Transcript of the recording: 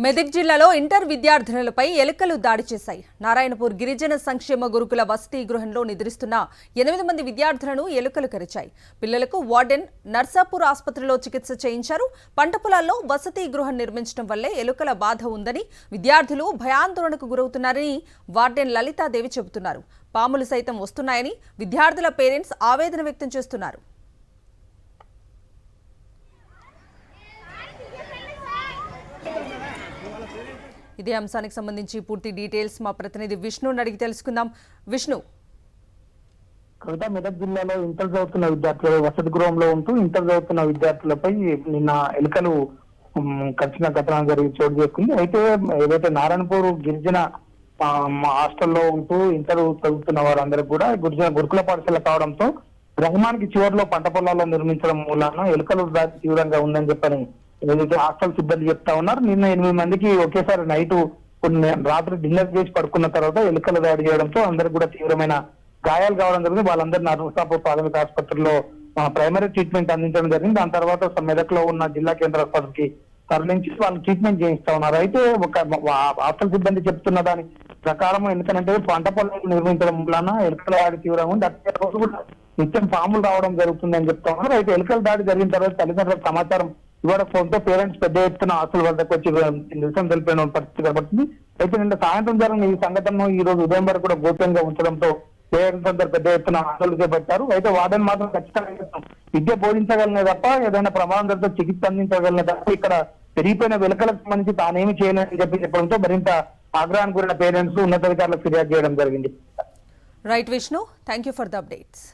మెదక్ జిల్లాలో ఇంటర్ విద్యార్థినులపై ఎలుకలు దాడి చేశాయి. నారాయణపూర్ గిరిజన సంక్షేమ గురుకుల వసతి గృహంలో నిద్రిస్తున్న 8 మంది విద్యార్థులను ఎలుకలు కరిచాయి. పిల్లలకు వార్డెన్ నర్సాపూర్ ఆసుపత్రిలో చికిత్స చేయించారు. పంట పొలాల్లో వసతి గృహం నిర్మించడం వల్లే ఎలుకల బాధ ఉందని, విద్యార్థులు భయాందోళనకు గురవుతున్నారని వార్డెన్ లలితాదేవి చెబుతున్నారు. పాములు సైతం వస్తున్నాయని విద్యార్థుల పేరెంట్స్ ఆవేదన వ్యక్తం చేస్తున్నారు. ఇదే అంశానికి సంబంధించి పూర్తి డీటెయిల్స్ మా ప్రతినిధి విష్ణుని అడిగి తెలుసుకుందాం. విష్ణు, కవిత, మెదక్ జిల్లాలో ఇంటర్ చదువుతున్న విద్యార్థులు వసతి గృహంలో ఉంటూ ఇంటర్ చదువుతున్న విద్యార్థులపై నిన్న ఎలుకలు కరిచిన ఘటన జరిగి చోటు చేసుకుంది. అయితే ఏదైతే నారాయణపూర్ గిరిజన హాస్టల్లో ఉంటూ ఇంటర్ చదువుతున్న వారందరూ కూడా గురుకుల పాఠశాల కావడంతో గ్రామానికి చివరిలో పంట పొలాల్లో నిర్మించడం మూలాన ఎలుకలు దాడి తీవ్రంగా ఉందని చెప్పని ఏదైతే హాస్టల్ సిబ్బంది చెప్తా ఉన్నారు. నిన్న 8 మందికి ఒకేసారి నైట్ రాత్రి డిన్నర్ చేసి పడుకున్న తర్వాత ఎలుకలు దాడి చేయడంతో అందరికి కూడా తీవ్రమైన గాయాలు కావడం జరిగింది. వాళ్ళందరూ నర్సాపూర్ ప్రాథమిక ఆసుపత్రిలో ప్రైమరీ ట్రీట్మెంట్ అందించడం జరిగింది. దాని తర్వాత మెదక్ లో ఉన్న జిల్లా కేంద్ర ఆసుపత్రికి తరలించి వాళ్ళు ట్రీట్మెంట్ చేయిస్తా ఉన్నారు. అయితే ఒక హాస్టల్ సిబ్బంది చెప్తున్న దాని ప్రకారం ఎందుకంటే పంట పొలాలు నిర్మించడం వలన ఎలుకల దాడి తీవ్రంగా ఉంది. అదే రోజు కూడా నిత్యం పాములు రావడం జరుగుతుందని చెప్తా ఉన్నారు. అయితే ఎలుకల దాడి జరిగిన తర్వాత తల్లిదండ్రులకు సమాచారం ఇవాళ ఫోన్తో పేరెంట్స్ పెద్ద ఎత్తున హాస్టల్ వద్దకు వచ్చి నిరసన తెలిపిన పరిస్థితి కనబడుతుంది. అయితే నిన్న సాయంత్రం జరిగిన ఈ సంఘటనను ఈ రోజు ఉదయం వరకు కూడా గోప్యంగా ఉంచడంతో పేరెంట్స్ అందరూ పెద్ద ఎత్తున హాస్టల్ చేపట్టారు. అయితే వార్డెన్ మాత్రం ఖచ్చితంగా విద్య బోధించగలనే తప్ప ఏదైనా ప్రమాదం జరిగితే చికిత్స అందించగలనే తప్ప ఇక్కడ పెరిగిపోయిన వెలుకలకు సంబంధించి తానేమి చేయలేదని చెప్పడంతో మరింత ఆగ్రహానికి గురైన పేరెంట్స్ ఉన్నతాధికారులకు ఫిర్యాదు చేయడం జరిగింది. Right Vishnu, thank you for the updates.